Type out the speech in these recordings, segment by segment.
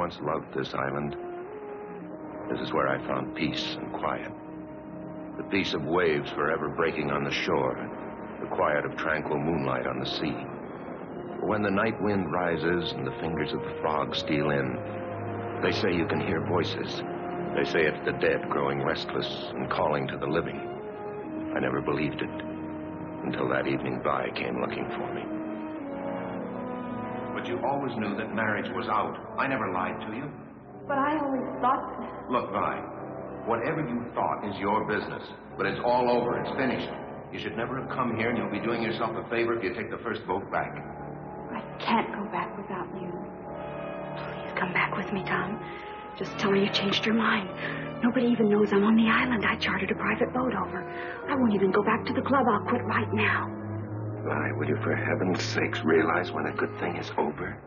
once loved this island. This is where I found peace and quiet. The peace of waves forever breaking on the shore, and the quiet of tranquil moonlight on the sea. But when the night wind rises and the fingers of the fog steal in, they say you can hear voices. They say it's the dead growing restless and calling to the living. I never believed it until that evening Vi came looking for me. But you always knew that marriage was out. I never lied to you. But I always thought... Look, Vi, whatever you thought is your business. But it's all over. It's finished. You should never have come here, and you'll be doing yourself a favor if you take the first boat back. I can't go back without you. Please come back with me, Tom. Just tell me you changed your mind. Nobody even knows I'm on the island. I chartered a private boat over. I won't even go back to the club. I'll quit right now. Vi, will you for heaven's sakes realize when a good thing is over?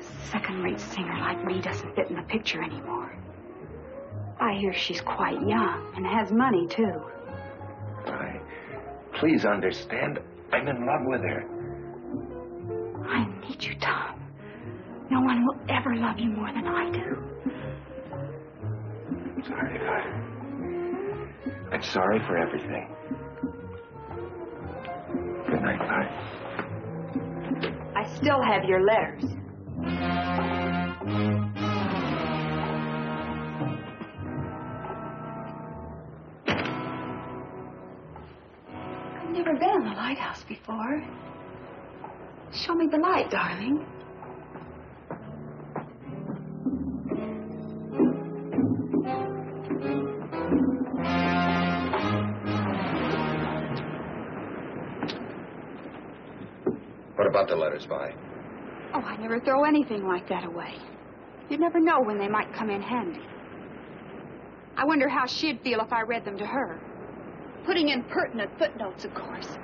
A second-rate singer like me doesn't fit in the picture anymore. I hear she's quite young and has money, too. Vi, please understand. I'm in love with her. I need you, Tom. No one will ever love you more than I do. I'm sorry, Vi. I'm sorry for everything. Good night, Vi. I still have your letters. I've never been in the lighthouse before. Show me the light, darling. What about the letters, Vi? Oh, I never throw anything like that away. You'd never know when they might come in handy. I wonder how she'd feel if I read them to her. Putting in pertinent footnotes, of course.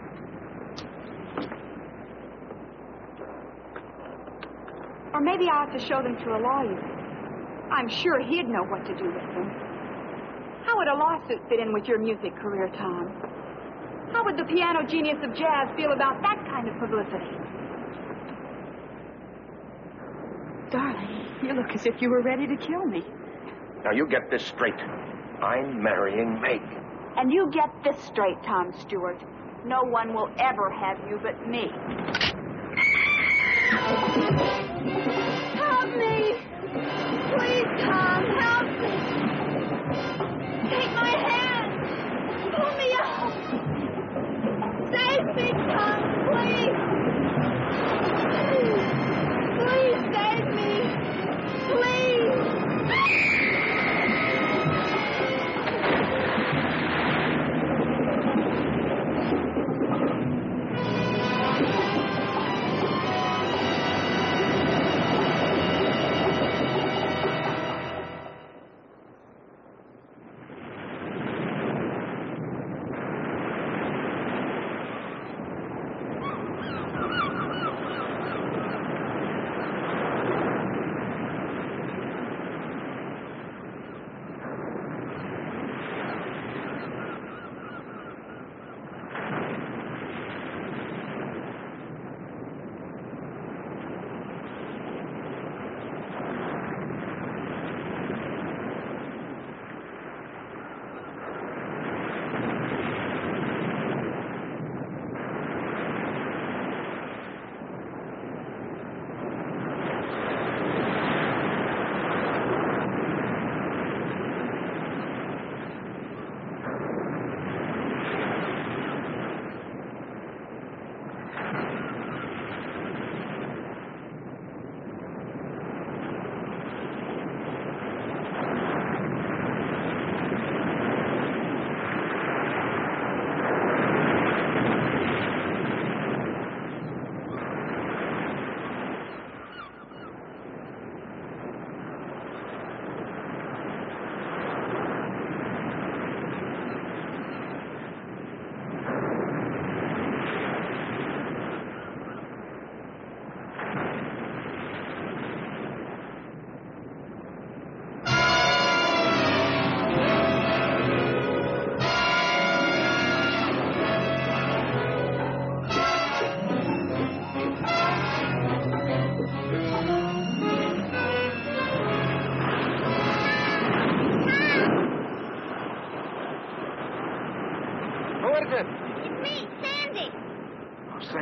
Or maybe I ought to show them to a lawyer. I'm sure he'd know what to do with them. How would a lawsuit fit in with your music career, Tom? How would the piano genius of jazz feel about that kind of publicity? Darling, you look as if you were ready to kill me. Now, you get this straight. I'm marrying Meg. And you get this straight, Tom Stewart. No one will ever have you but me. Help me! Please, Tom, help me! Take my hand! Pull me out! Save me, Tom, please! Please save me! Please!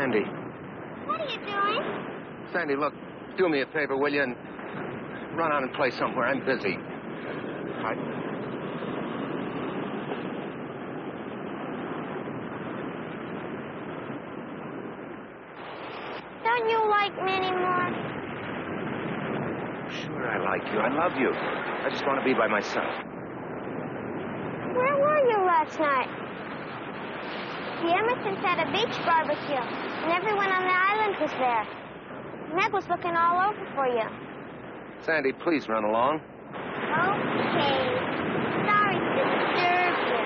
Sandy. What are you doing? Sandy, look, do me a favor, will you? And run out and play somewhere. I'm busy. Don't you like me anymore? Sure, I like you. I love you. I just want to be by myself. Where were you last night? The Emersons had a beach barbecue, and everyone on the island was there. Meg was looking all over for you. Sandy, please run along. Okay. Sorry to disturb you.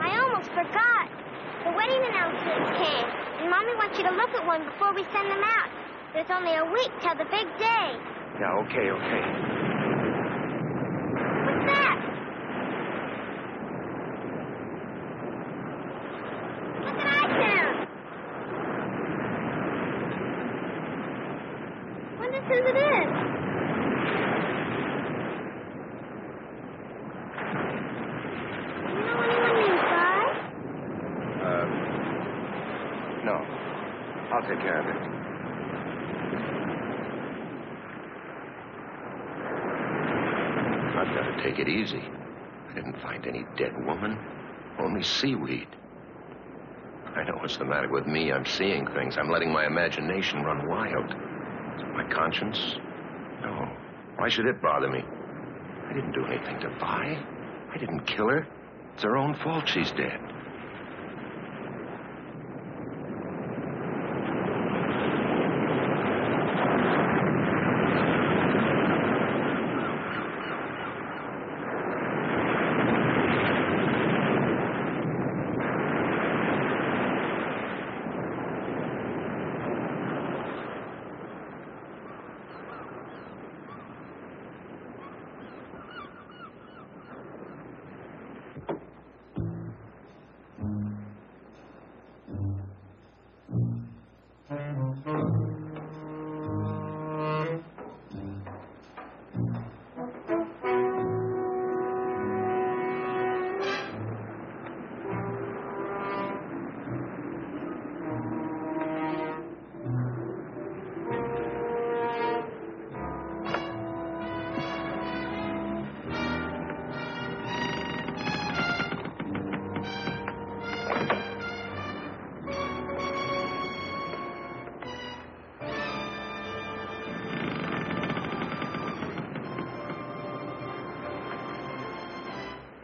I almost forgot. The wedding announcements came, and Mommy wants you to look at one before we send them out. There's only a week till the big day. Yeah, okay. What's that? Look at iTunes. Wonder whose it is. You know anyone named Guy? No. I'll take care of it. I've got to take it easy. I didn't find any dead woman, only seaweed. I know what's the matter with me. I'm seeing things. I'm letting my imagination run wild. My conscience? No. Why should it bother me? I didn't do anything to Vi. I didn't kill her. It's her own fault she's dead.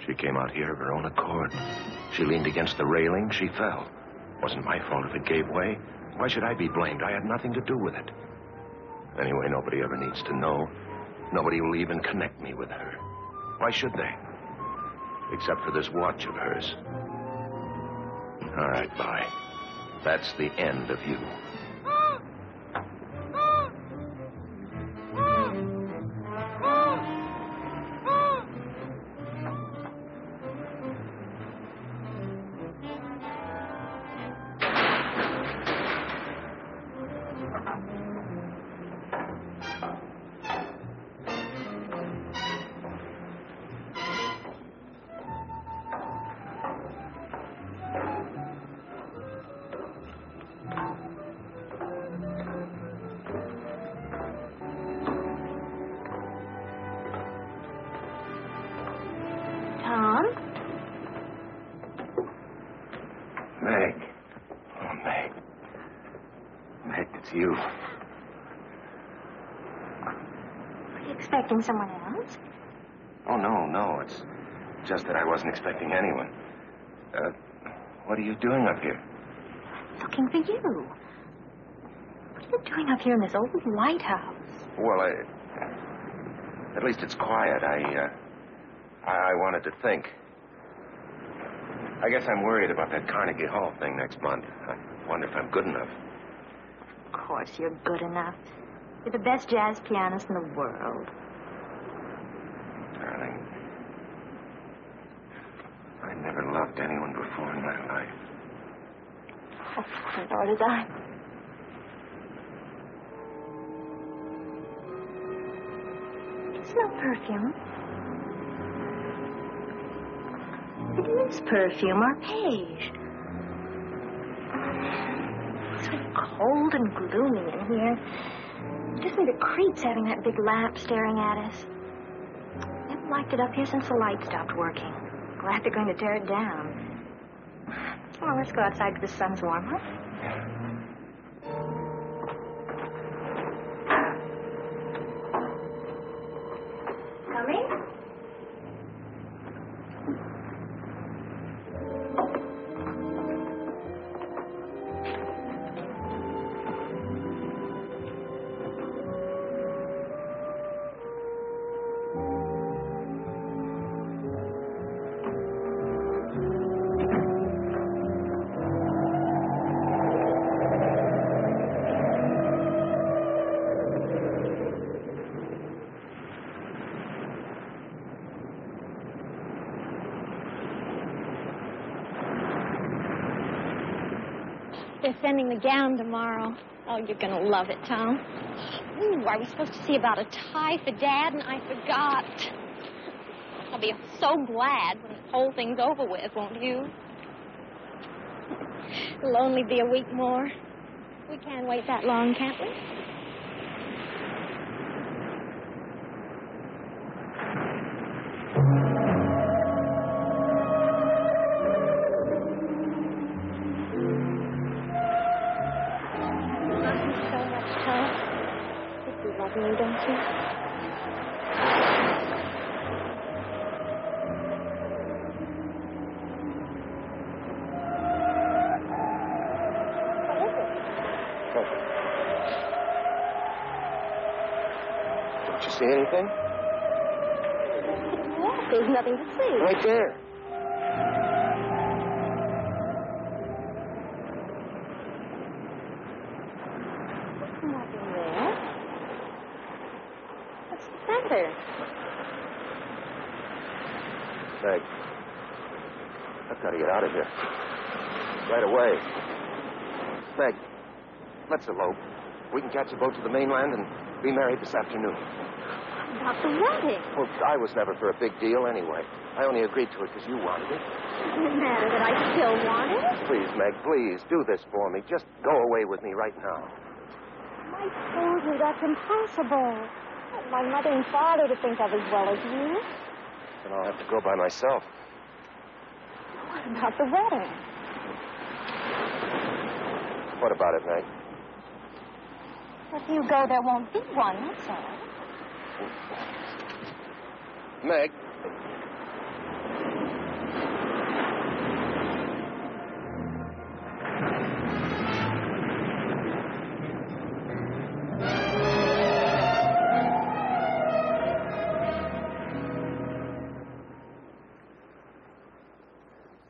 She came out here of her own accord. She leaned against the railing. She fell. Wasn't my fault if it gave way. Why should I be blamed? I had nothing to do with it. Anyway, nobody ever needs to know. Nobody will even connect me with her. Why should they? Except for this watch of hers. All right, bye. That's the end of you. Tom? Meg. Oh, Meg. Meg, it's you. Are you expecting someone else? Oh, no. It's just that I wasn't expecting anyone. What are you doing up here? Looking for you. What are you doing up here in this old lighthouse? Well, at least it's quiet. I wanted to think. I guess I'm worried about that Carnegie Hall thing next month. I wonder if I'm good enough. Of course you're good enough. You're the best jazz pianist in the world. Darling, I never loved anyone before in my life. Oh, nor did I. Do you smell perfume? It is perfume, our page. cold and gloomy in here. It gives me the creeps having that big lamp staring at us. Never liked it up here since the light stopped working. Glad they're going to tear it down. Come on, let's go outside because the sun's warm, huh? Coming? They're sending the gown tomorrow. Oh, you're going to love it, Tom. Ooh, I was supposed to see about a tie for Dad, and I forgot. I'll be so glad when this whole thing's over with, won't you? It'll only be a week more. We can't wait that long, can't we? Me, don't you? What is it? Don't you see anything? What? There's nothing to see. Right there. Nothing there. What's the matter? Meg, I've got to get out of here. Right away. Meg, let's elope. We can catch a boat to the mainland and be married this afternoon. About the wedding. Well, I was never for a big deal anyway. I only agreed to it because you wanted it. Doesn't it matter that I still want it? Please, Meg, please, do this for me. Just go away with me right now. I told you that's impossible. I want my mother and father to think of as well as you. Then I'll have to go by myself. What about the wedding? What about it, Meg? If you go, there won't be one, that's all. Meg.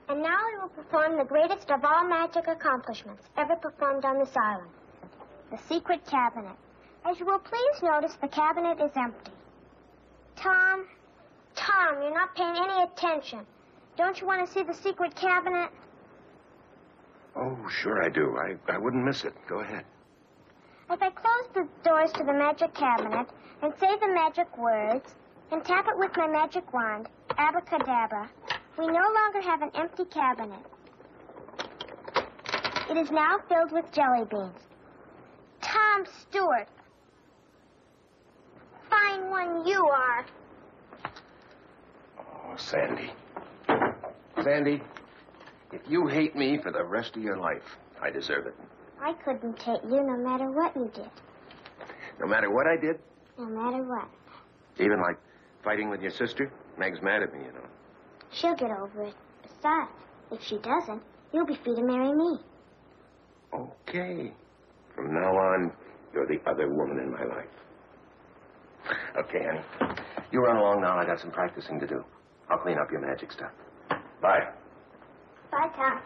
And now we will perform the greatest of all magic accomplishments ever performed on this island. The secret cabinet. As you will please notice, the cabinet is empty. Tom, you're not paying any attention. Don't you want to see the secret cabinet? Oh, sure I do. I wouldn't miss it. Go ahead. If I close the doors to the magic cabinet and say the magic words and tap it with my magic wand, abracadabra, we no longer have an empty cabinet. It is now filled with jelly beans. Tom Stewart. Fine one you are. Oh, Sandy. Sandy, if you hate me for the rest of your life, I deserve it. I couldn't hate you no matter what you did. No matter what I did? No matter what. Even like fighting with your sister? Meg's mad at me, you know. She'll get over it. Besides, if she doesn't, you'll be free to marry me. Okay. From now on, you're the other woman in my life. Okay, Annie. You run along now. I got some practicing to do. I'll clean up your magic stuff. Bye. Bye, Tom.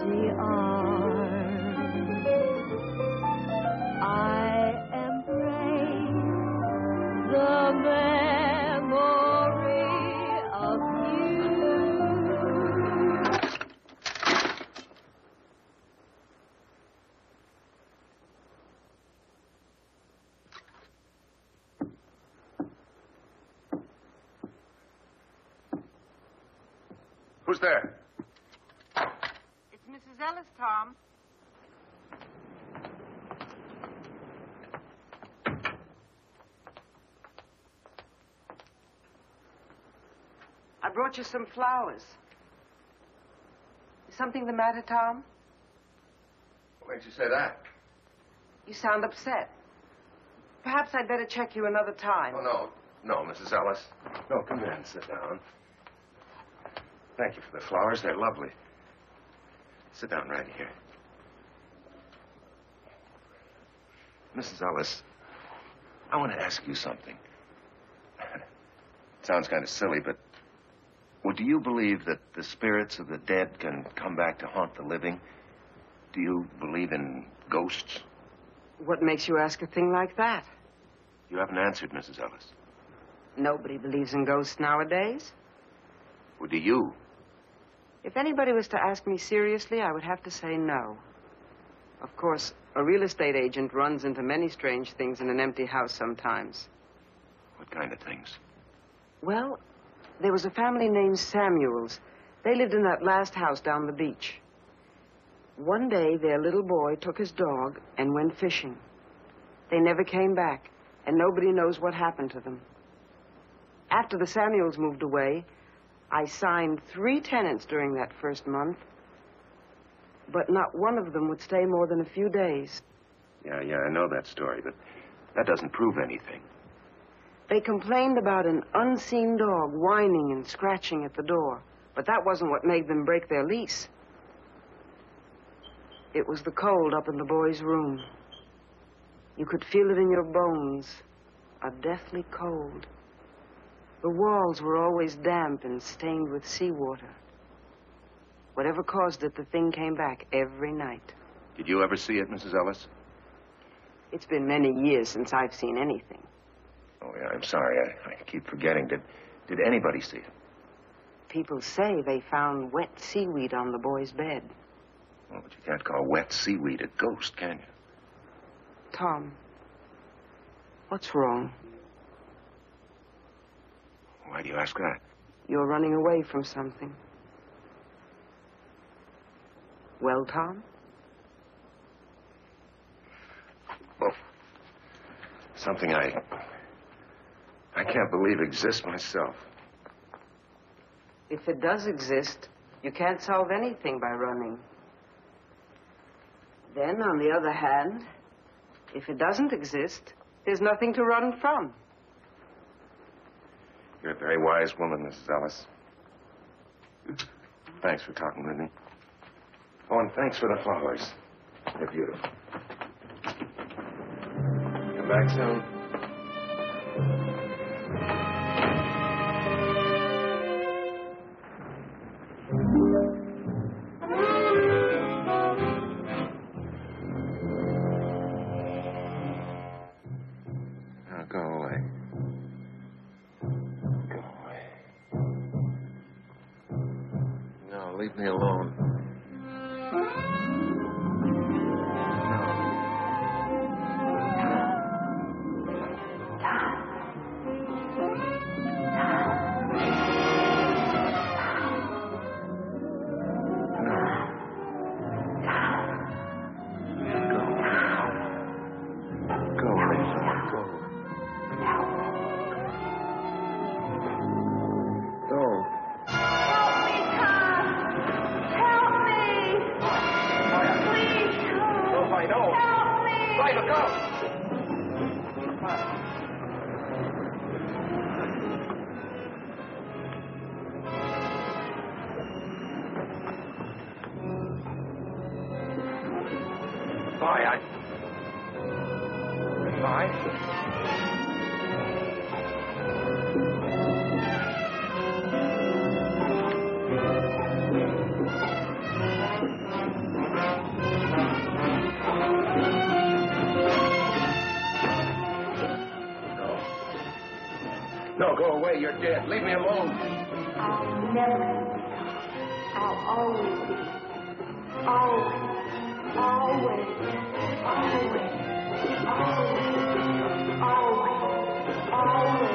empty arms. I embrace the memory of you. Who's there? It's Mrs. Ellis, Tom. I brought you some flowers. Is something the matter, Tom? What makes you say that? You sound upset. Perhaps I'd better check you another time. Oh, no. No, Mrs. Ellis. No, come in. Sit down. Thank you for the flowers. They're lovely. Sit down right here. Mrs. Ellis, I want to ask you something. It sounds kind of silly, but do you believe that the spirits of the dead can come back to haunt the living? Do you believe in ghosts? What makes you ask a thing like that? You haven't answered, Mrs. Ellis. Nobody believes in ghosts nowadays. Well, do you? If anybody was to ask me seriously, I would have to say no. Of course, a real estate agent runs into many strange things in an empty house sometimes. What kind of things? Well, there was a family named Samuels. They lived in that last house down the beach. One day, their little boy took his dog and went fishing. They never came back, and nobody knows what happened to them. After the Samuels moved away, I signed 3 tenants during that first month, but not one of them would stay more than a few days. Yeah, I know that story, but that doesn't prove anything. They complained about an unseen dog whining and scratching at the door, but that wasn't what made them break their lease. It was the cold up in the boy's room. You could feel it in your bones, a deathly cold. The walls were always damp and stained with seawater. Whatever caused it, the thing came back every night. Did you ever see it, Mrs. Ellis? It's been many years since I've seen anything. Oh, yeah, I'm sorry. I keep forgetting. Did anybody see it? People say they found wet seaweed on the boy's bed. Well, but you can't call wet seaweed a ghost, can you? Tom, what's wrong? Why do you ask that? You're running away from something. Well, Tom? Well, something I can't believe exists myself. If it does exist, you can't solve anything by running. Then, on the other hand, if it doesn't exist, there's nothing to run from. You're a very wise woman, Mrs. Ellis. Thanks for talking with me. Oh, and thanks for the flowers. They're beautiful. Come back soon. Now, go away. Go away. No, leave me alone. Goodbye. go away. You're dead. Leave me alone. I'll never be. I'll always be. Always. Always. Always. Always. Always.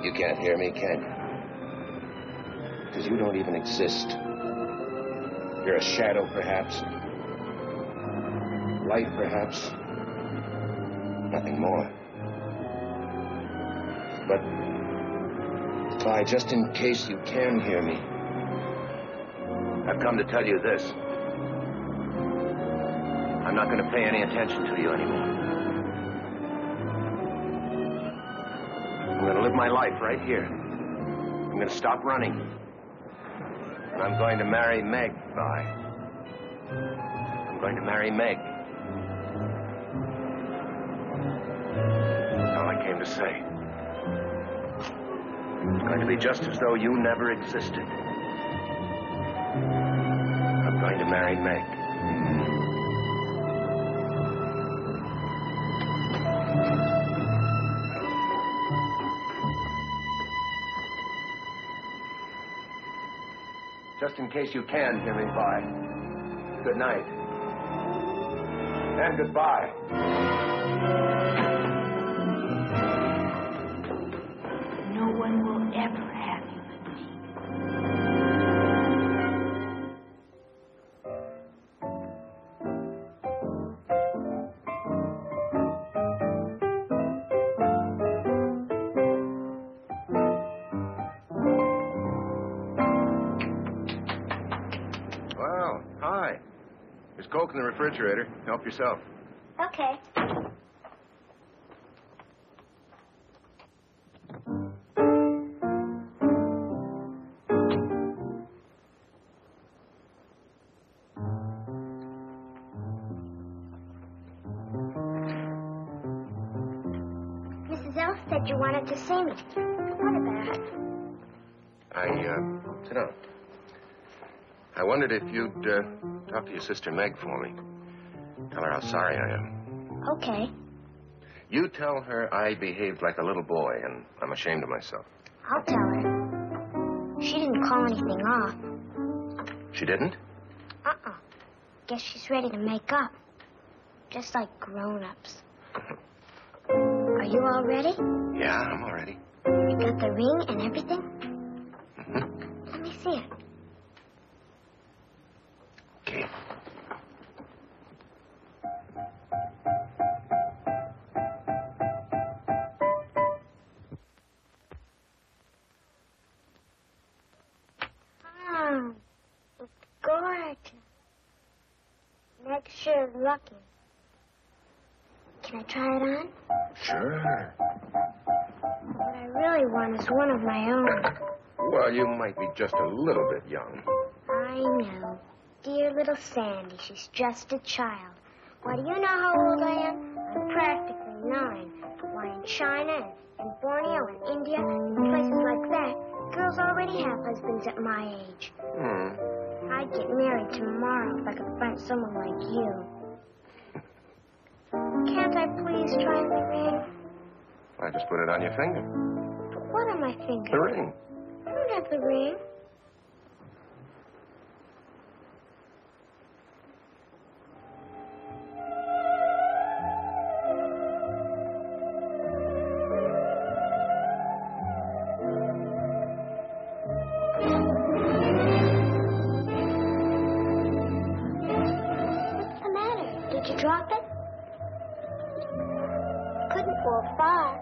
You can't hear me, can you? Because you don't even exist. You're a shadow, perhaps. Light, perhaps. Nothing more. But, Vi, just in case you can hear me, I've come to tell you this. I'm not going to pay any attention to you anymore. I'm going to live my life right here. I'm going to stop running. And I'm going to marry Meg, Vi. I'm going to marry Meg. That's all I came to say. It's going to be just as though you never existed. I'm going to marry Meg. Just in case you can hear me, Vi. Good night. And goodbye. No one will ever have you and me. Well, hi. There's Coke in the refrigerator. Help yourself. Okay. Mrs. Elf said you wanted to see me. What about? Sit down. I wondered if you'd talk to your sister Meg for me. Tell her how sorry I am. Okay. You tell her I behaved like a little boy and I'm ashamed of myself. I'll tell her. She didn't call anything off. She didn't? Uh-uh. Guess she's ready to make up. Just like grown-ups. Are you all ready? Yeah, I'm all ready. You got the ring and everything? Mm-hmm. Let me see it. Okay. like sure lucky. Can I try it on? Sure. What I really want is one of my own. Well, you might be just a little bit young. I know. Dear little Sandy, she's just a child. Why, do you know how old I am? I'm practically 9. Why, in China and Borneo and India and places like that, girls already have husbands at my age. I'd get married tomorrow if I could find someone like you. Can't I please try on the ring? I just put it on your finger. But what on my finger? The ring. I don't have the ring. What's the matter? Did you drop it? Couldn't fall far.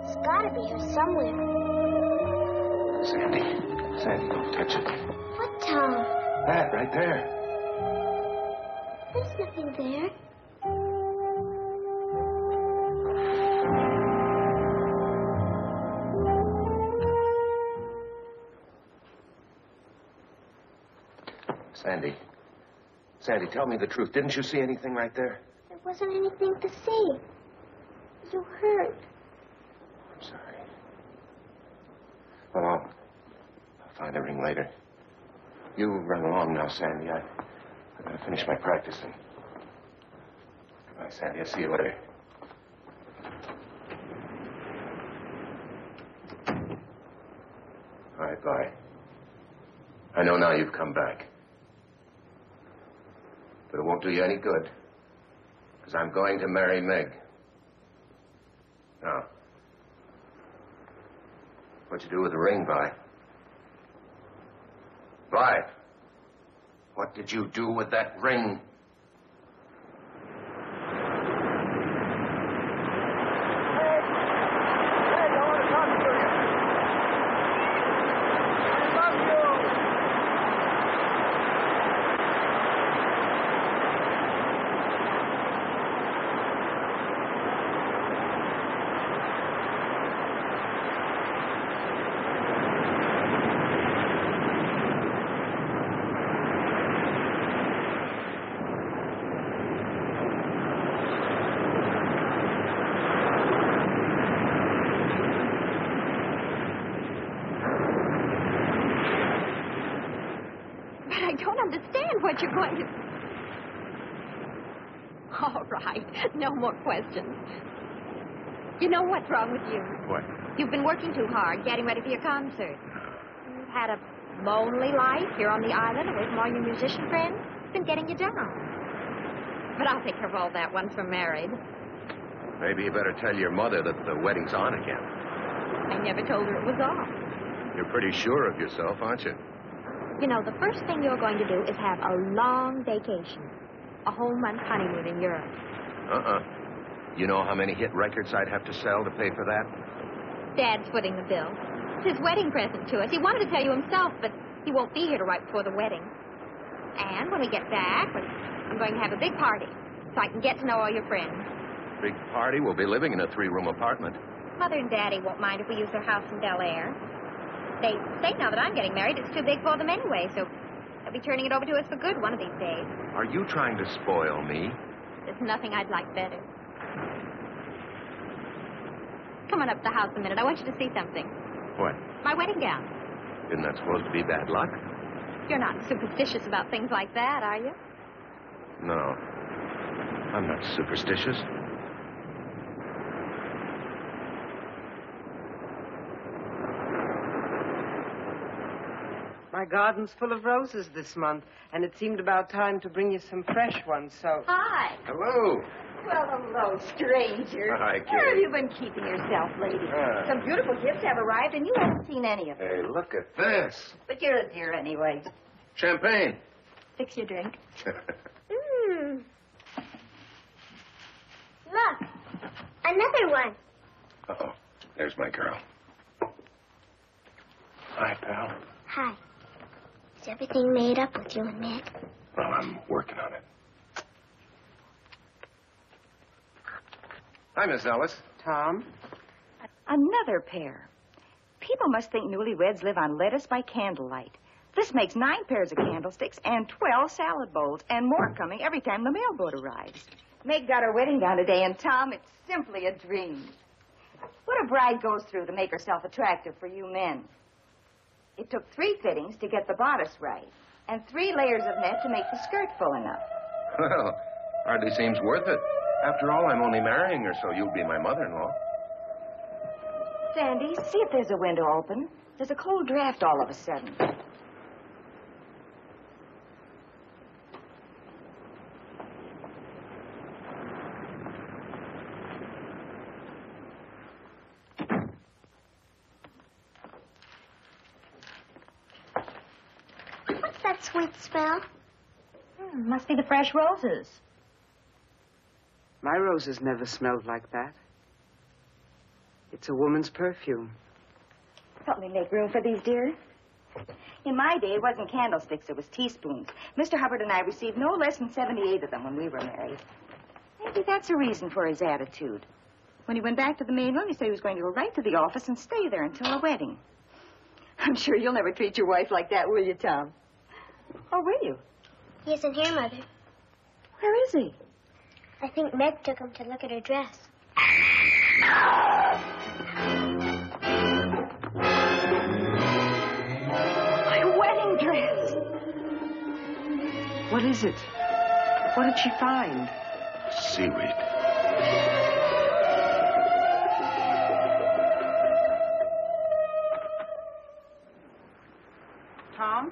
It's gotta be here somewhere. Sandy, don't touch it. What, Tom? That right there. There's nothing there. Sandy, tell me the truth. Didn't you see anything right there? There wasn't anything to see. You hurt. I'm sorry. Well, I'll find the ring later. You run along now, Sandy. I gotta finish my practicing. Goodbye, Sandy. I'll see you later. All right, bye. I know now you've come back. But it won't do you any good. Because I'm going to marry Meg. Now, what'd you do with the ring, Vi? Vi, what did you do with that ring? I don't understand what you're going to... All right. No more questions. You know what's wrong with you? What? You've been working too hard, getting ready for your concert. You've had a lonely life here on the island, away from all your musician friends. It's been getting you down. But I'll take care of all that once we're married. Maybe you better tell your mother that the wedding's on again. I never told her it was off. You're pretty sure of yourself, aren't you? You know, the first thing you're going to do is have a long vacation. A whole month honeymoon in Europe. You know how many hit records I'd have to sell to pay for that? Dad's footing the bill. It's his wedding present to us. He wanted to tell you himself, but he won't be here till right before the wedding. And when we get back, I'm going to have a big party so I can get to know all your friends. Big party? We'll be living in a 3-room apartment. Mother and Daddy won't mind if we use their house in Bel Air. They say now that I'm getting married, it's too big for them anyway, so they'll be turning it over to us for good one of these days. Are you trying to spoil me? There's nothing I'd like better. Come on up to the house a minute. I want you to see something. What? My wedding gown. Isn't that supposed to be bad luck? You're not superstitious about things like that, are you? No. I'm not superstitious. My garden's full of roses this month, and it seemed about time to bring you some fresh ones, so... Hi. Hello. Well, hello, stranger. Hi, Where have Kitty. you been keeping yourself, lady? Some beautiful gifts have arrived, and you haven't seen any of them. Hey, look at this. But you're a dear anyway. Champagne. Fix your drink. Look, another one. Uh-oh. There's my girl. Hi, pal. Hi. Is everything made up with you and Meg? Well, I'm working on it. Hi, Miss Ellis. Tom? Another pair. People must think newlyweds live on lettuce by candlelight. This makes 9 pairs of candlesticks and 12 salad bowls, and more coming every time the mailboat arrives. Meg got her wedding gown today, and Tom, it's simply a dream. What a bride goes through to make herself attractive for you men. It took 3 fittings to get the bodice right, and 3 layers of net to make the skirt full enough. Well, hardly seems worth it. After all, I'm only marrying her, so you'll be my mother-in-law. Sandy, see if there's a window open. There's a cold draft all of a sudden. What's that sweet smell? Must be the fresh roses. My roses never smelled like that. It's a woman's perfume. Help me make room for these, dear. In my day, it wasn't candlesticks, it was teaspoons. Mr. Hubbard and I received no less than 78 of them when we were married. Maybe that's a reason for his attitude. When he went back to the mainland, he said he was going to go right to the office and stay there until the wedding. I'm sure you'll never treat your wife like that, will you, Tom? Or will you? He isn't here, Mother. Where is he? I think Meg took him to look at her dress. My wedding dress. What is it? What did she find? Seaweed. Tom?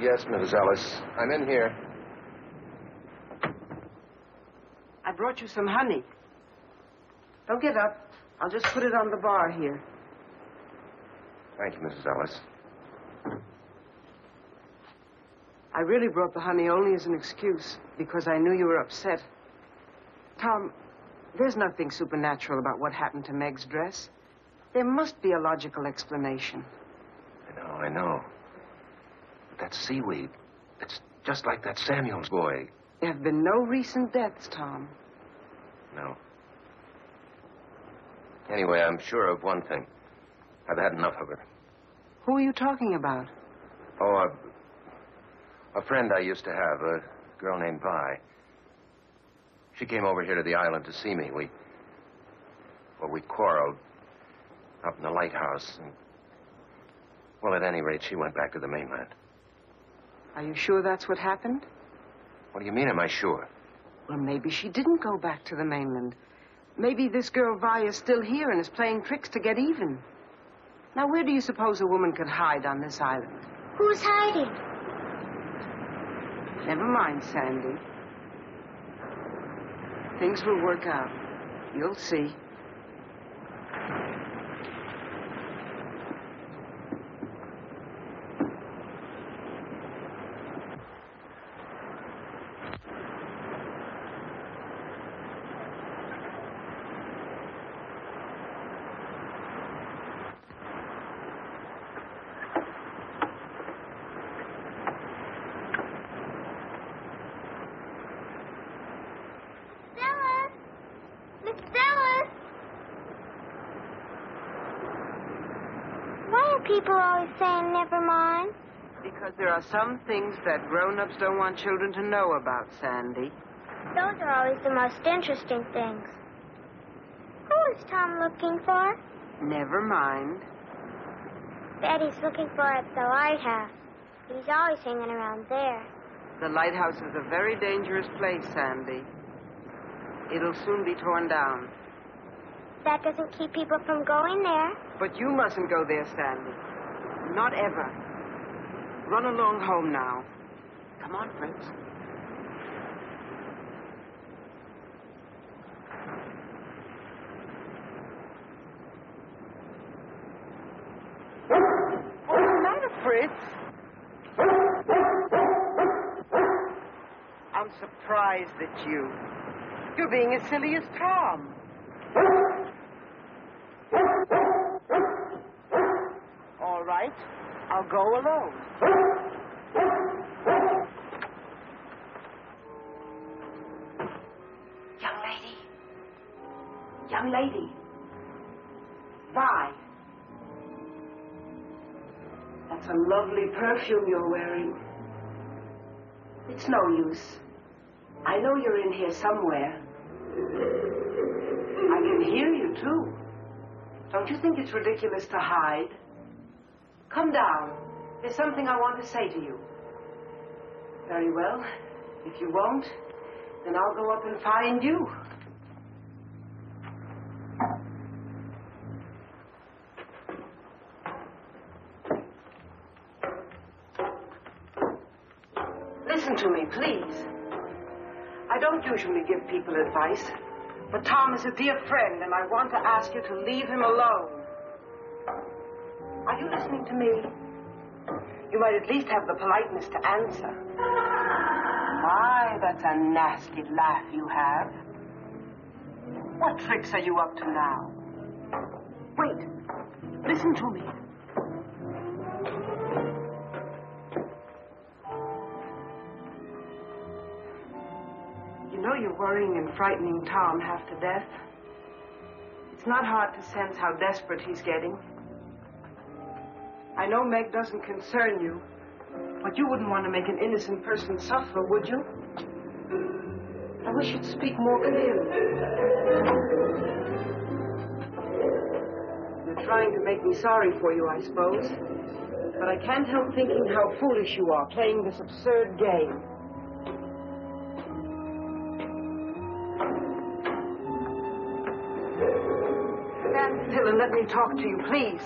Yes, Mrs. Ellis. I'm in here. I brought you some honey. Don't get up. I'll just put it on the bar here. Thank you, Mrs. Ellis. I really brought the honey only as an excuse, because I knew you were upset. Tom, there's nothing supernatural about what happened to Meg's dress. There must be a logical explanation. I know. But that seaweed, it's just like that Samuels boy. There have been no recent deaths, Tom. No. Anyway, I'm sure of one thing. I've had enough of her. Who are you talking about? Oh, a friend I used to have, a girl named Vi. She came over here to the island to see me. We quarreled up in the lighthouse. And, well, at any rate, she went back to the mainland. Are you sure that's what happened? What do you mean, am I sure? Well, maybe she didn't go back to the mainland. Maybe this girl Vi is still here and is playing tricks to get even. Now, where do you suppose a woman could hide on this island? Who's hiding? Never mind, Sandy. Things will work out. You'll see. People always saying never mind. Because there are some things that grown-ups don't want children to know about, Sandy. Those are always the most interesting things. Who is Tom looking for? Never mind. Daddy's looking for at the lighthouse. He's always hanging around there. The lighthouse is a very dangerous place, Sandy. It'll soon be torn down. That doesn't keep people from going there. But you mustn't go there, Sandy. Not ever. Run along home now. Come on, Fritz. What's the matter, Fritz? I'm surprised at you. You're being as silly as Tom. All right, I'll go alone. Young lady, young lady. Vi. That's a lovely perfume you're wearing. It's no use. I know you're in here somewhere. I can hear you, too. Don't you think it's ridiculous to hide? Come down. There's something I want to say to you. Very well. If you won't, then I'll go up and find you. Listen to me, please. I don't usually give people advice, but Tom is a dear friend, and I want to ask you to leave him alone. Are you listening to me? You might at least have the politeness to answer. My, that's a nasty laugh you have. What tricks are you up to now? Wait. Listen to me. You know you're worrying and frightening Tom half to death. It's not hard to sense how desperate he's getting. I know Meg doesn't concern you, but you wouldn't want to make an innocent person suffer, would you? I wish you'd speak more clearly. You're trying to make me sorry for you, I suppose. But I can't help thinking how foolish you are playing this absurd game. Stand still and let me talk to you, please.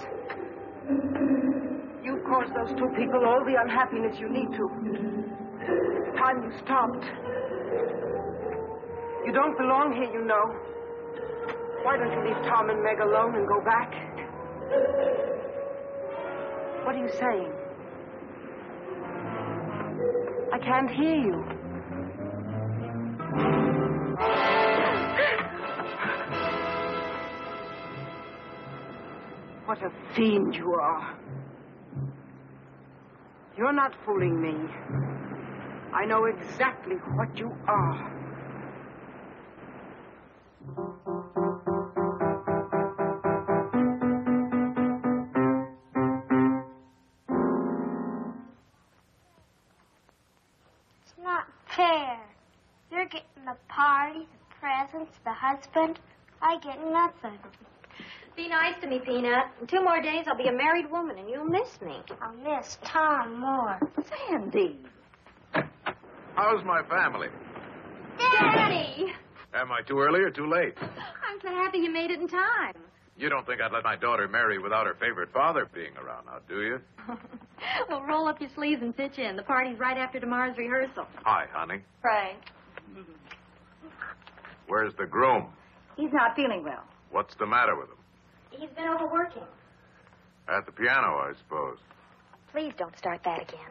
You've caused those two people all the unhappiness you need to. It's time you stopped. You don't belong here, you know. Why don't you leave Tom and Meg alone and go back? What are you saying? I can't hear you. What a fiend you are. You're not fooling me. I know exactly what you are. It's not fair. You're getting the party, the presents, the husband. I get nothing. Be nice to me, Peanut. In 2 more days, I'll be a married woman, and you'll miss me. I'll miss Tom more. Sandy. How's my family? Daddy! Am I too early or too late? I'm so happy you made it in time. You don't think I'd let my daughter marry without her favorite father being around now, do you? Well, roll up your sleeves and pitch in. The party's right after tomorrow's rehearsal. Hi, honey. Frank. Where's the groom? He's not feeling well. What's the matter with him? He's been overworking. At the piano, I suppose. Please don't start that again.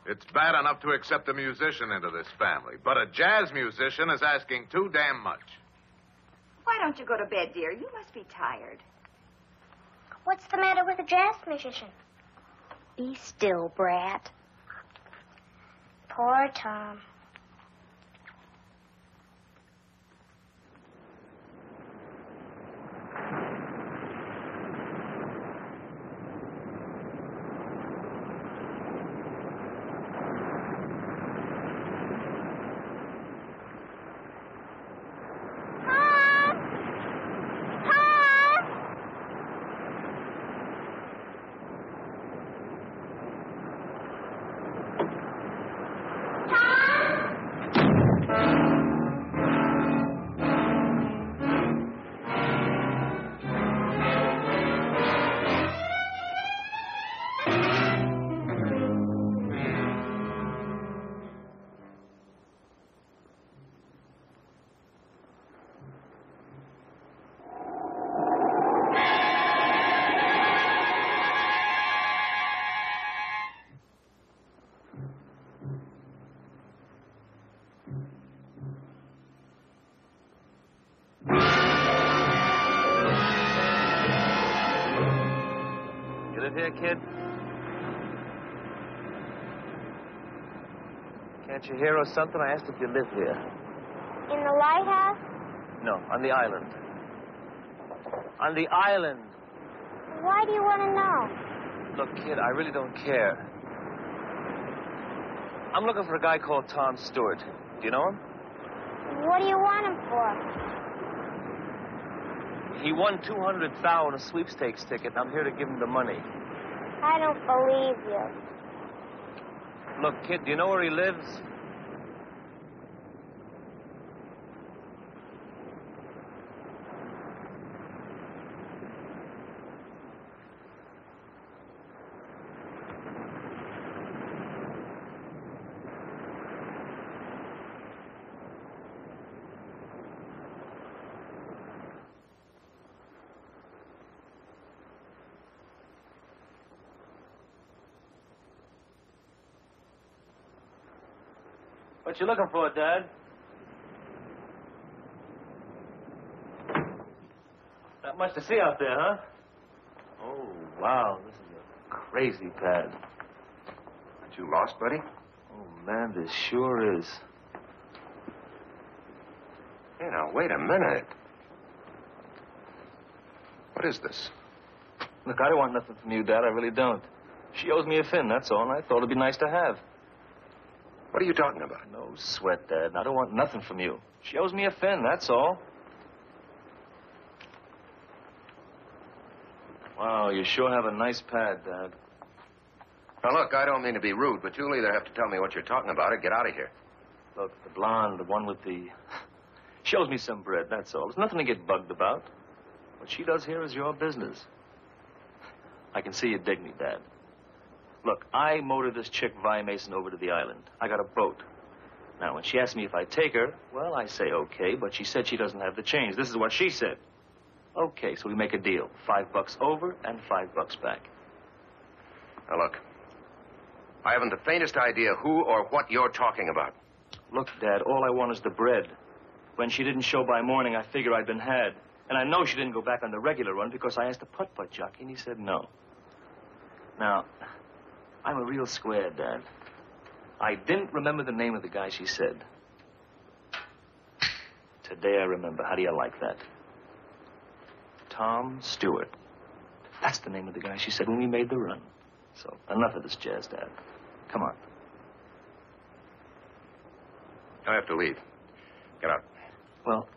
It's bad enough to accept a musician into this family, but a jazz musician is asking too damn much. Why don't you go to bed, dear? You must be tired. What's the matter with a jazz musician? Be still, brat. Poor Tom. Here, kid? Can't you hear or something? I asked if you live here. In the lighthouse? No, on the island. On the island. Why do you want to know? Look, kid, I really don't care. I'm looking for a guy called Tom Stewart. Do you know him? What do you want him for? He won $200,000 on a sweepstakes ticket, and I'm here to give him the money. I don't believe you. Look, kid, do you know where he lives? What you looking for, Dad? Not much to see out there, huh? Oh, wow, this is a crazy pad. Aren't you lost, buddy? Oh, man, this sure is. Hey, now, wait a minute. What is this? Look, I don't want nothing from you, Dad. I really don't. She owes me a fin, that's all, and I thought it'd be nice to have. What are you talking about? No sweat, Dad. I don't want nothing from you. She owes me a fin, that's all. Wow, you sure have a nice pad, Dad. Now, look, I don't mean to be rude, but you'll either have to tell me what you're talking about or get out of here. Look, the blonde, the one with the... She owes me some bread, that's all. There's nothing to get bugged about. What she does here is your business. I can see you dig me, Dad. Look, I motored this chick, Vi Mason, over to the island. I got a boat. Now, when she asked me if I'd take her, well, I say okay, but she said she doesn't have the change. This is what she said. Okay, so we make a deal. $5 over and $5 back. Now, look, I haven't the faintest idea who or what you're talking about. Look, Dad, all I want is the bread. When she didn't show by morning, I figured I'd been had. And I know she didn't go back on the regular run because I asked the putt-putt jockey, and he said no. Now, I'm a real square, Dad. I didn't remember the name of the guy she said. Today I remember. How do you like that? Tom Stewart. That's the name of the guy she said when we made the run. So, enough of this jazz, Dad. Come on. I have to leave. Get out. Well,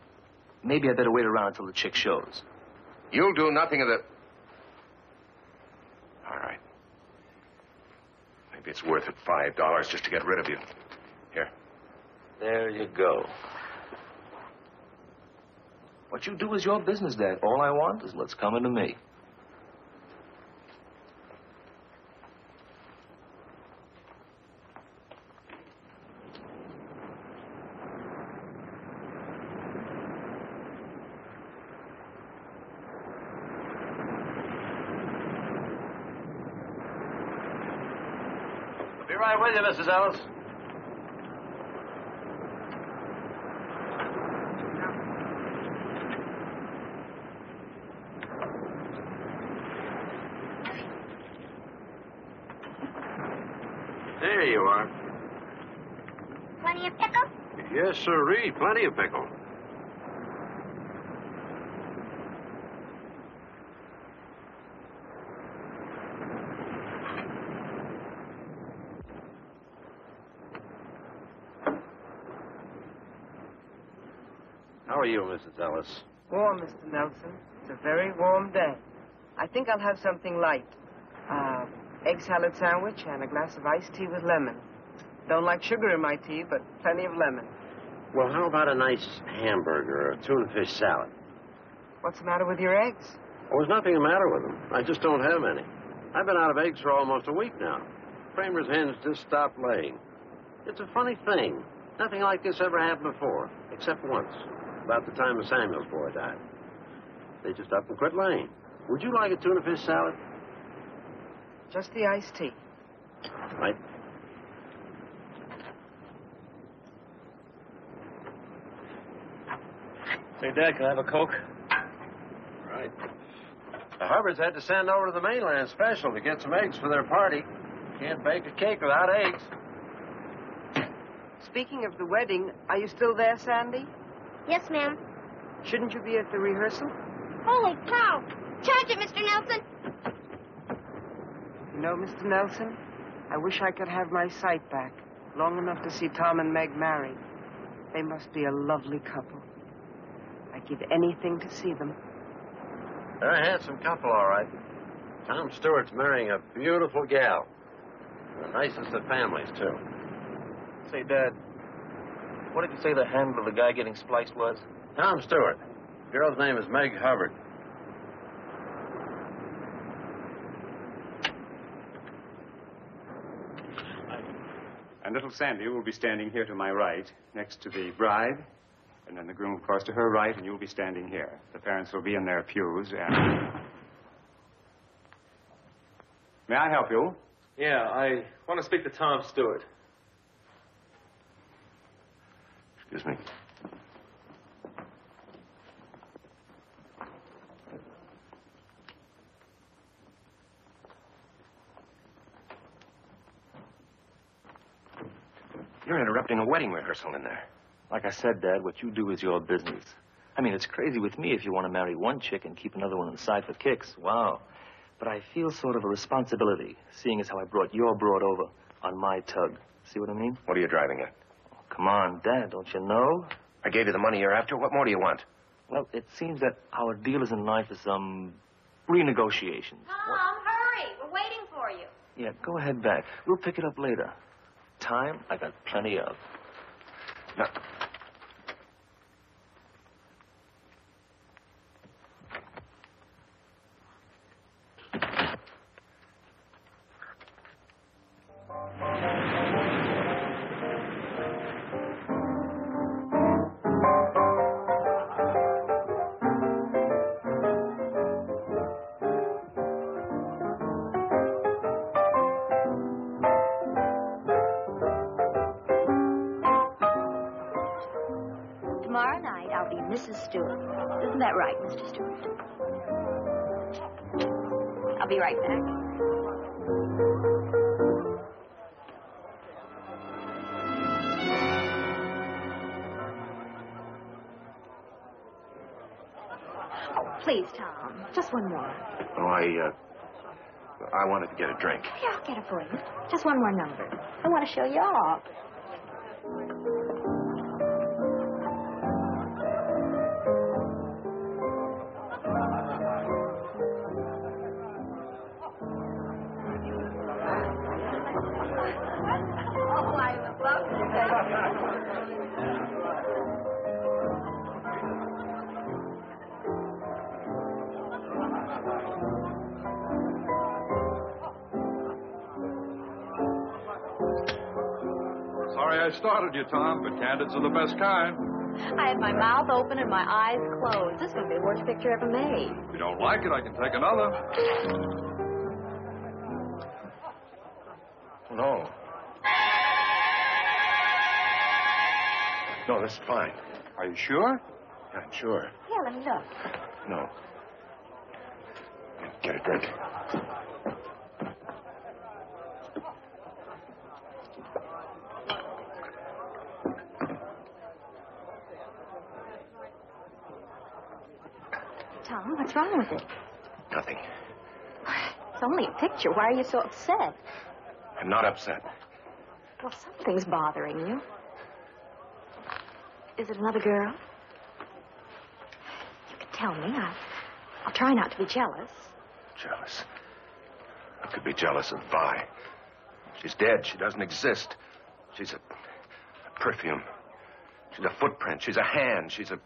maybe I better wait around until the chick shows. You'll do nothing of the... All right. Maybe it's worth it, $5 just to get rid of you. Here. There you go. What you do is your business, Dad. All I want is what's coming to me. Be right with you, Mrs. Ellis. There you are. Plenty of pickle? Yes, sirree. Plenty of pickle. How are you, Mrs. Ellis? Warm, Mr. Nelson. It's a very warm day. I think I'll have something light. Egg salad sandwich and a glass of iced tea with lemon. Don't like sugar in my tea, but plenty of lemon. Well, how about a nice hamburger or a tuna fish salad? What's the matter with your eggs? Oh, there's nothing the matter with them. I just don't have any. I've been out of eggs for almost a week now. Kramer's hens just stopped laying. It's a funny thing. Nothing like this ever happened before, except once, about the time the Samuels boy died. They just up and quit laying. Would you like a tuna fish salad? Just the iced tea. Right. Say, Dad, can I have a Coke? Right. The Hubbards had to send over to the mainland special to get some eggs for their party. Can't bake a cake without eggs. Speaking of the wedding, are you still there, Sandy? Yes, ma'am. Shouldn't you be at the rehearsal? Holy cow! Charge it, Mr. Nelson. You know, Mr. Nelson, I wish I could have my sight back long enough to see Tom and Meg married. They must be a lovely couple. I'd give anything to see them. They're a handsome couple, all right. Tom Stewart's marrying a beautiful gal. The nicest of families, too. Say, Dad, what did you say the handle of the guy getting spliced was? Tom Stewart. The girl's name is Meg Hubbard. And little Sandy will be standing here to my right, next to the bride, and then the groom, of course, to her right, and you'll be standing here. The parents will be in their pews, and... May I help you? Yeah, I want to speak to Tom Stewart. Excuse me. You're interrupting a wedding rehearsal in there. Like I said, Dad, what you do is your business. I mean, it's crazy with me if you want to marry one chick and keep another one on the side for kicks. Wow. But I feel sort of a responsibility, seeing as how I brought your broad over on my tug. See what I mean? What are you driving at? Oh, come on, Dad, don't you know? I gave you the money you're after. What more do you want? Well, it seems that our dealers in life is some renegotiations. Tom, hurry. We're waiting for you. Yeah, go ahead back. We'll pick it up later. Time, I got plenty of. Now, Tomorrow night, I'll be Mrs. Stewart. Isn't that right, Mr. Stewart? I'll be right back. Oh, please, Tom. Just one more. oh, I wanted to get a drink. Yeah, I'll get it for you. Just one more number. I want to show you off. Sorry I started you, Tom, but candids are the best kind. I had my mouth open and my eyes closed. This is going to be the worst picture ever made. If you don't like it, I can take another. No. No, this is fine. Are you sure? Yeah, I'm sure. Here, let me look. No. Get a drink. Tom, what's wrong with it? Nothing. It's only a picture. Why are you so upset? I'm not upset. Well, something's bothering you. Is it another girl? You can tell me. I'll try not to be jealous. Jealous? I could be jealous of Vi. She's dead. She doesn't exist. She's a perfume. She's a footprint. She's a hand. She's a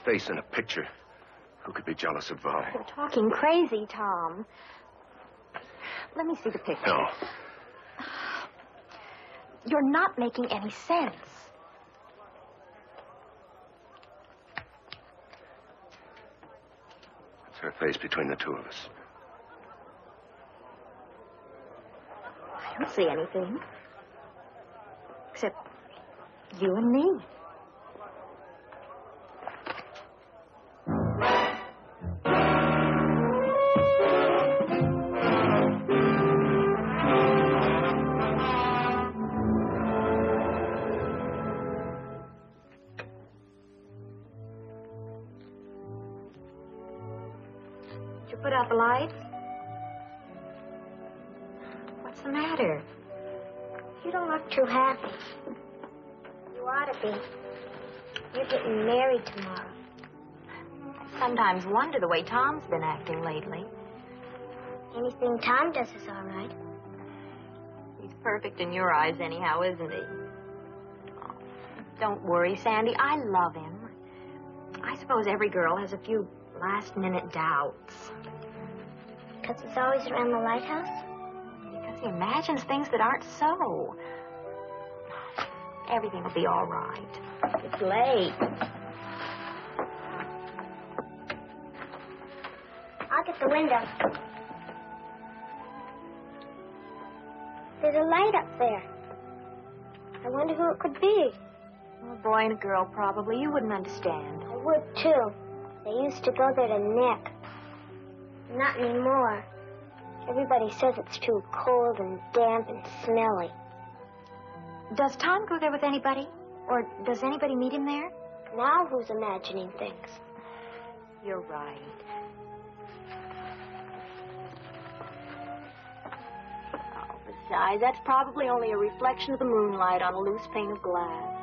face in a picture. Who could be jealous of Vi? You're talking crazy, Tom. Let me see the picture. No. You're not making any sense. It's her face between the two of us. I don't see anything. Except you and me. lights? What's the matter? You don't look too happy. You ought to be. You're getting married tomorrow. I sometimes wonder the way Tom's been acting lately. Anything Tom does is all right. He's perfect in your eyes anyhow, isn't he? Oh, don't worry, Sandy. I love him. I suppose every girl has a few last-minute doubts. Because he's always around the lighthouse? Because he imagines things that aren't so. Everything will be all right. It's late. I'll get the window. There's a light up there. I wonder who it could be. A boy and a girl, probably. You wouldn't understand. I would, too. They used to go there to nip. Not anymore. Everybody says it's too cold and damp and smelly. Does Tom go there with anybody? Or does anybody meet him there? Now who's imagining things? You're right. Oh, besides, that's probably only a reflection of the moonlight on a loose pane of glass.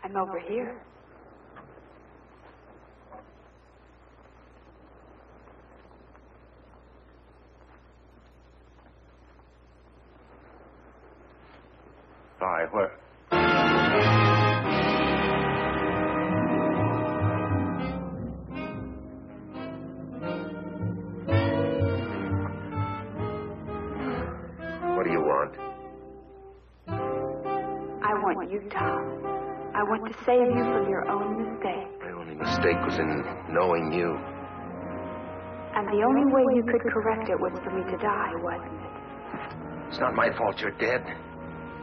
I'm over here. Vi, where? What do you want? I want you, Tom. I want to save you from your own mistake. My only mistake was in knowing you. And the only way you could correct it was for me to die, wasn't it? It's not my fault you're dead.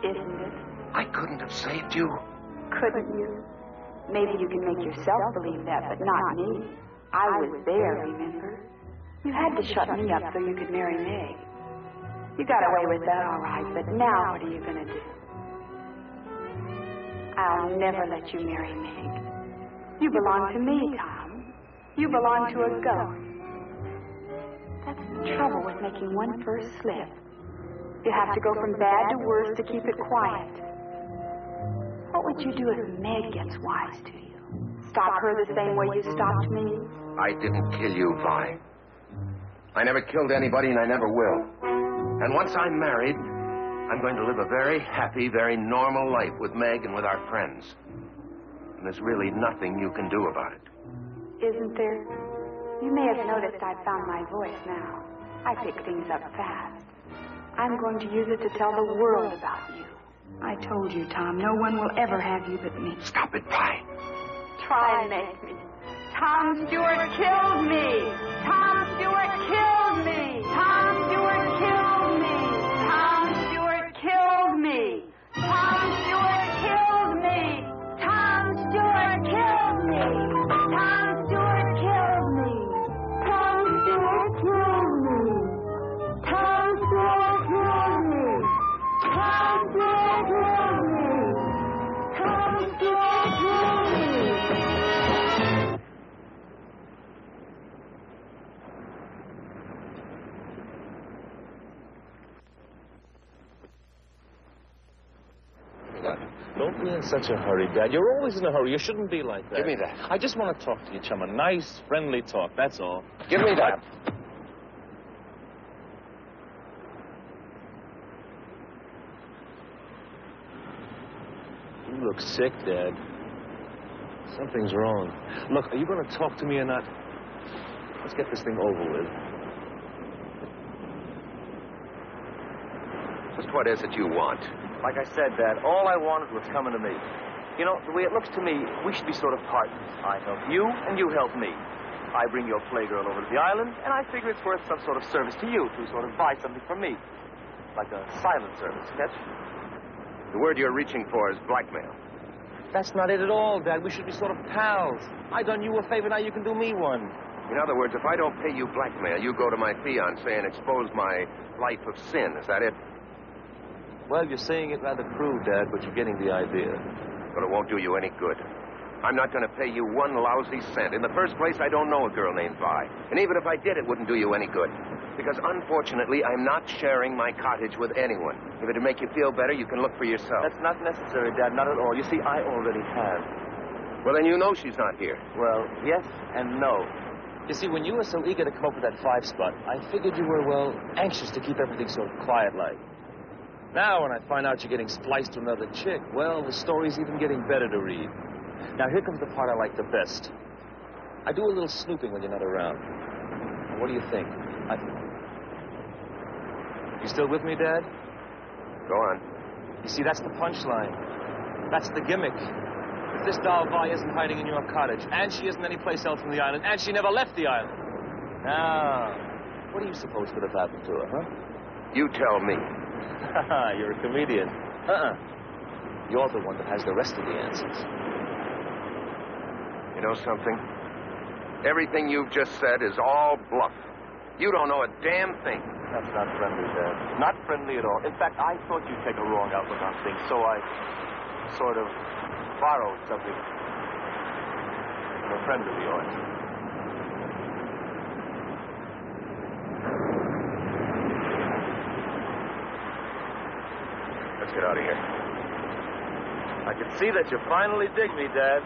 Isn't it? I couldn't have saved you. Couldn't you? Maybe you can make yourself believe that, but not me. I was there, remember? You had to shut me up so you could marry Meg. You got away with that all right, but now what are you going to do? I'll never let you marry Meg. You belong to me, Tom. You belong to a ghost. That's the trouble with making one first slip. You have to go from bad to worse to keep it quiet. What would you do if Meg gets wise to you? Stop her the same way you stopped me? I didn't kill you, Vi. I never killed anybody, and I never will. And once I'm married, I'm going to live a very happy, very normal life with Meg and with our friends. And there's really nothing you can do about it. Isn't there? You may have noticed I've found my voice now. I pick things up fast. I'm going to use it to tell the world about you. I told you, Tom, no one will ever have you but me. Stop it, Vi. Try and make me. Tom Stewart killed me. Tom Stewart killed me. Tom Stewart killed me. Tom Stewart killed Don't be in such a hurry, Dad. You're always in a hurry. You shouldn't be like that. Give me that. I just want to talk to you, chum. A nice, friendly talk, that's all. Give me that. You look sick, Dad. Something's wrong. Look, are you going to talk to me or not? Let's get this thing over with. Just what is it you want? Like I said, Dad, all I wanted was coming to me. You know, the way it looks to me, we should be sort of partners. I help you, and you help me. I bring your playgirl over to the island, and I figure it's worth some sort of service to you to sort of buy something from me. Like a silent service, catch? The word you're reaching for is blackmail. That's not it at all, Dad. We should be sort of pals. I done you a favor, now you can do me one. In other words, if I don't pay you blackmail, you go to my fiancé and expose my life of sin. Is that it? Well, you're saying it rather crude, Dad, but you're getting the idea. But it won't do you any good. I'm not going to pay you one lousy cent. In the first place, I don't know a girl named Vi. And even if I did, it wouldn't do you any good. Because unfortunately, I'm not sharing my cottage with anyone. If it'd make you feel better, you can look for yourself. That's not necessary, Dad, not at all. You see, I already have. Well, then you know she's not here. Well, yes and no. You see, when you were so eager to come up with that 5 spot, I figured you were, well, anxious to keep everything sort of quiet-like. Now, when I find out you're getting spliced to another chick, well, the story's even getting better to read. Now, here comes the part I like the best. I do a little snooping when you're not around. What do you think? You still with me, Dad? Go on. You see, that's the punchline. That's the gimmick. If this doll Vi isn't hiding in your cottage, and she isn't anyplace else on the island, and she never left the island. Now, what do you suppose could have happened to her, huh? You tell me. You're a comedian. You're the one that has the rest of the answers. You know something? Everything you've just said is all bluff. You don't know a damn thing. That's not friendly, Dad. Not friendly at all. In fact, I thought you'd take a wrong outlook on things, so I sort of borrowed something from a friend of yours. Let's get out of here. I can see that you finally dig me, Dad.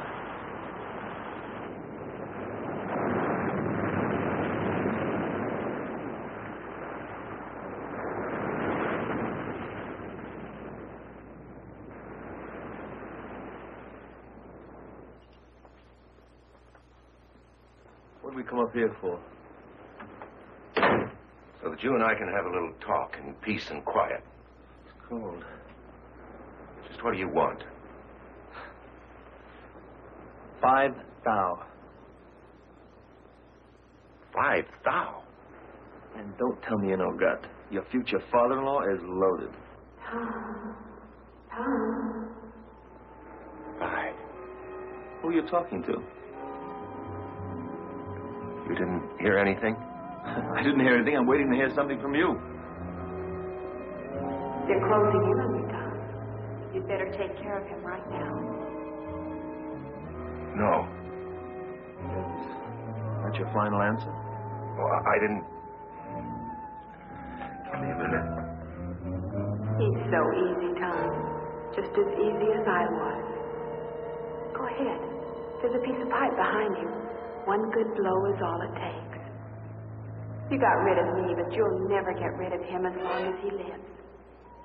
What did we come up here for? So that you and I can have a little talk in peace and quiet. It's cold. Just what do you want? 5 thou. 5 thou? And don't tell me you know gut. Your future father-in-law is loaded. Tom. 5. Who are you talking to? You didn't hear anything? I didn't hear anything. I'm waiting to hear something from you. They're closing in on you, Tom. You'd better take care of him right now. No. That's your final answer? Oh, I didn't... Give me a minute. He's so easy, Tom. Just as easy as I was. Go ahead. There's a piece of pipe behind you. One good blow is all it takes. You got rid of me, but you'll never get rid of him as long as he lives.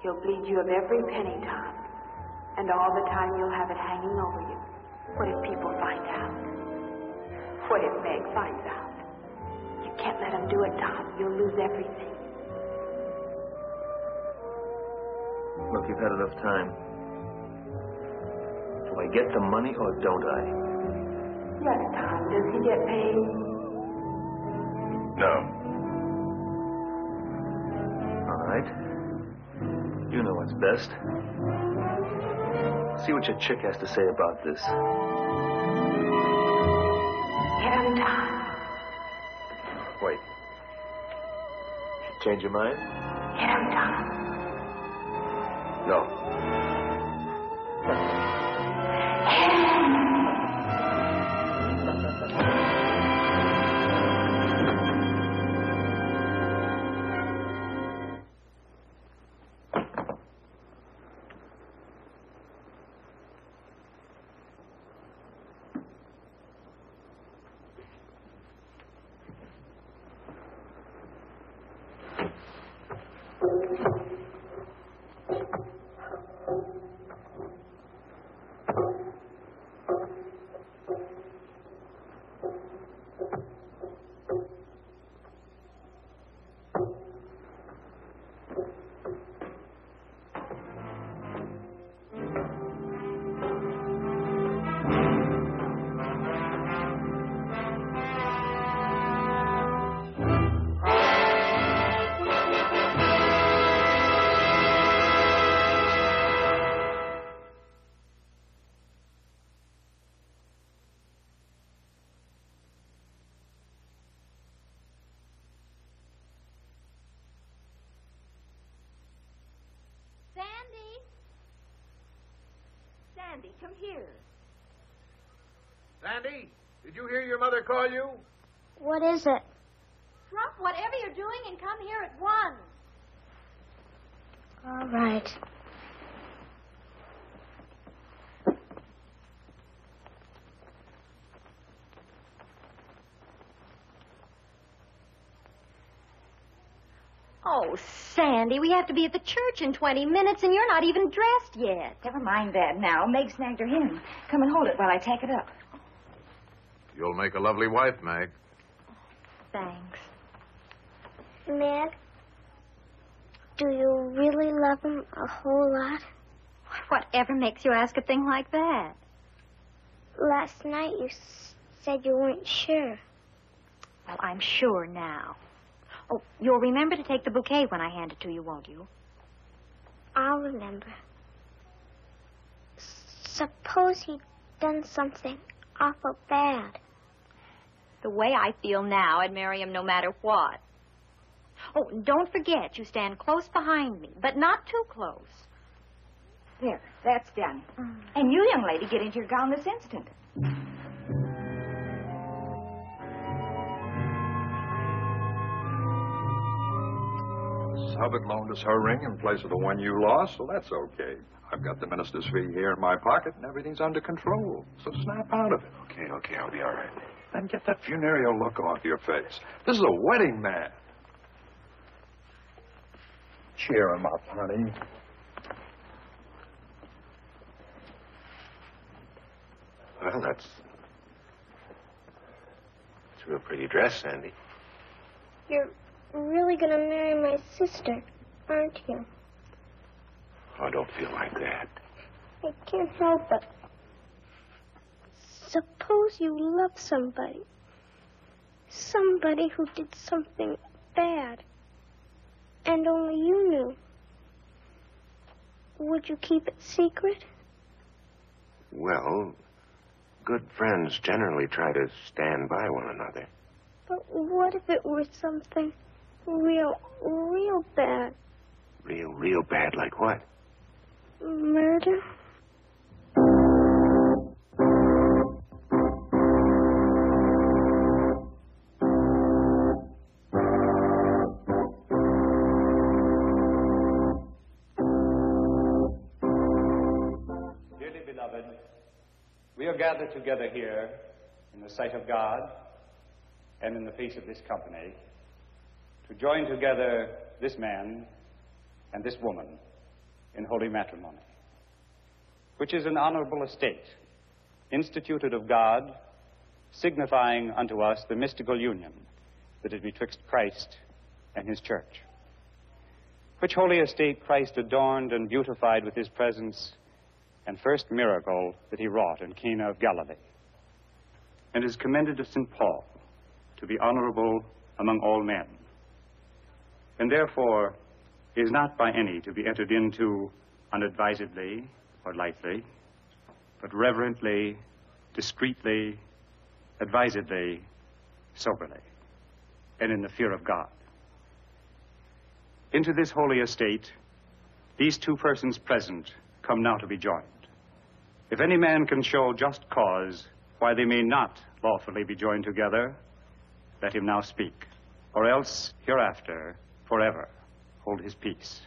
He'll bleed you of every penny, Tom. And all the time you'll have it hanging over you. What if people find out? What if Meg finds out? You can't let him do it, Tom. You'll lose everything. Look, you've had enough time. Do I get the money or don't I? Yes, Tom. Does he get paid? No. All right. You know what's best. See what your chick has to say about this. Get him, Tom. Wait. Change your mind? Get him, Tom. No. Sandy, come here. Sandy, did you hear your mother call you? What is it? Drop whatever you're doing and come here at once. All right. Oh, Sandy, we have to be at the church in 20 minutes, and you're not even dressed yet. Never mind that now. Meg snagged her hen. Come and hold it while I tack it up. You'll make a lovely wife, Meg. Thanks. Meg, do you really love him a whole lot? Whatever makes you ask a thing like that? Last night you said you weren't sure. Well, I'm sure now. Oh, you'll remember to take the bouquet when I hand it to you, won't you? I'll remember. Suppose he'd done something awful bad. The way I feel now, I'd marry him no matter what. Oh, don't forget, you stand close behind me, but not too close. There, that's done. And you, young lady, get into your gown this instant. Hubbard loaned us her ring in place of the one you lost, so that's okay. I've got the minister's fee here in my pocket, and everything's under control. So snap out of it. Okay, I'll be all right. Then get that funereal look off your face. This is a wedding man. Cheer him up, honey. Well, that's a real pretty dress, Sandy. You're really going to marry my sister, aren't you? Oh, I don't feel like that. I can't help it. Suppose you love somebody. Somebody who did something bad. And only you knew. Would you keep it secret? Well, good friends generally try to stand by one another. But what if it were something real bad? Real bad like what? Murder? Dearly beloved, we are gathered together here in the sight of God and in the face of this company to join together this man and this woman in holy matrimony, which is an honorable estate, instituted of God, signifying unto us the mystical union that is betwixt Christ and his church. Which holy estate Christ adorned and beautified with his presence and first miracle that he wrought in Cana of Galilee, and is commended to St. Paul to be honorable among all men, and therefore is not by any to be entered into unadvisedly or lightly, but reverently, discreetly, advisedly, soberly, and in the fear of God. Into this holy estate, these two persons present come now to be joined. If any man can show just cause why they may not lawfully be joined together, let him now speak, or else hereafter, forever, hold his peace.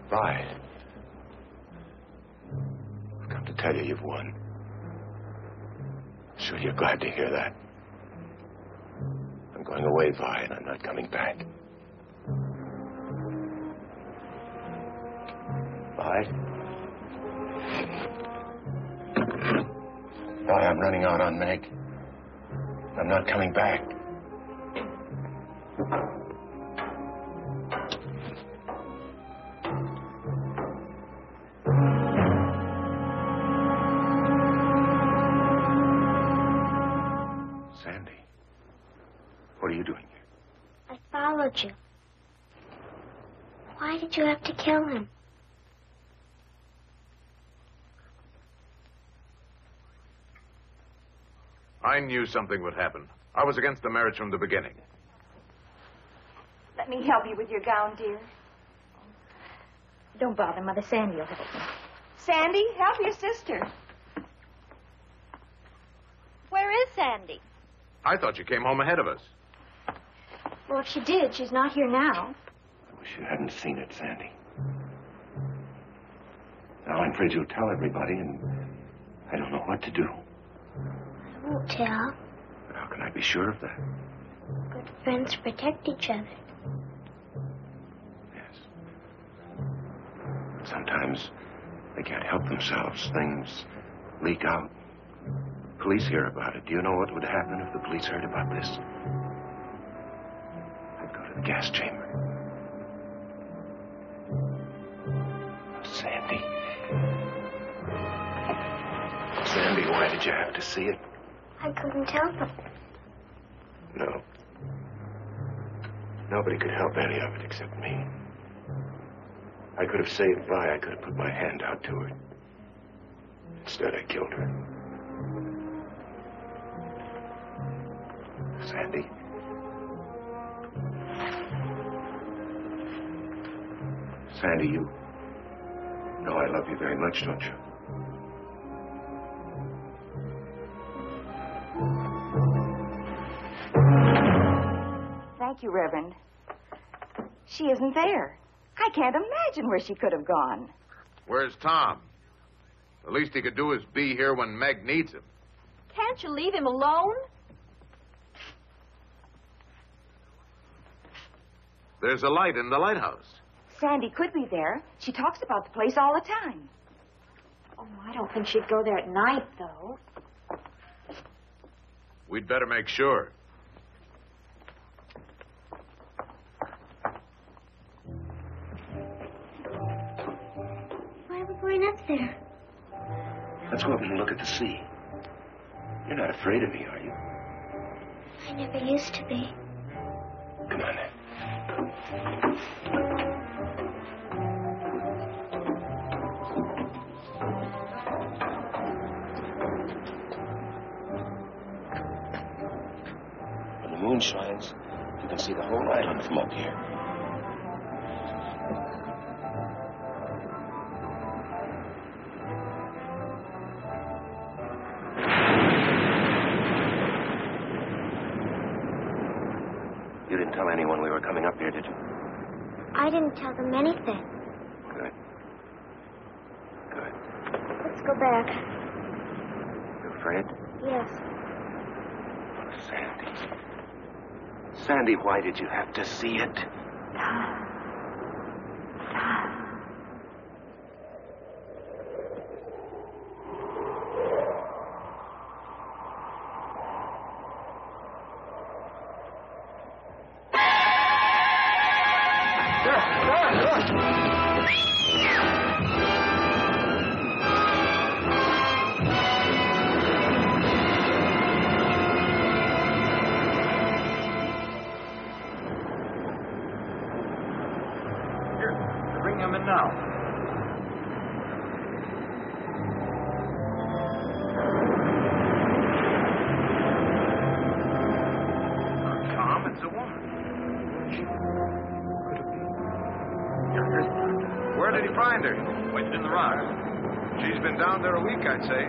Vi. I've come to tell you you've won. I'm sure you're glad to hear that. I'm going away, Vi, and I'm not coming back. Vi? Vi, I'm running out on Meg. I'm not coming back. Sandy, what are you doing here? I followed you. Why did you have to kill him? I knew something would happen. I was against the marriage from the beginning. Let me help you with your gown, dear. Don't bother, Mother. Sandy will help me. Sandy, help your sister. Where is Sandy? I thought you came home ahead of us. Well, if she did, she's not here now. I wish you hadn't seen it, Sandy. Now I'm afraid you'll tell everybody, and I don't know what to do. I won't tell. But how can I be sure of that? Good friends protect each other. Yes. Sometimes they can't help themselves. Things leak out. Police hear about it. Do you know what would happen if the police heard about this? I'd go to the gas chamber. Sandy. Sandy, why did you have to see it? I couldn't help it. No. Nobody could help any of it except me. I could have saved Vi. I could have put my hand out to her. Instead, I killed her. Sandy. Sandy, you know I love you very much, don't you? Thank you, Reverend. She isn't there. I can't imagine where she could have gone. Where's Tom? The least he could do is be here when Meg needs him. Can't you leave him alone? There's a light in the lighthouse. Sandy could be there. She talks about the place all the time. Oh, I don't think she'd go there at night, though. We'd better make sure. Why are we going up there? Let's go up and look at the sea. You're not afraid of me, are you? I never used to be. Come on, then. When the moon shines, you can see the whole island from up here. You didn't tell anyone we were coming up here, did you? I didn't tell them anything. Good. Good. Let's go back. You afraid? Yes. Sandy. Sandy, why did you have to see it? Bring him in now. Tom, it's a woman. Where did he find her? Waited in the rocks. She's been down there a week, I'd say.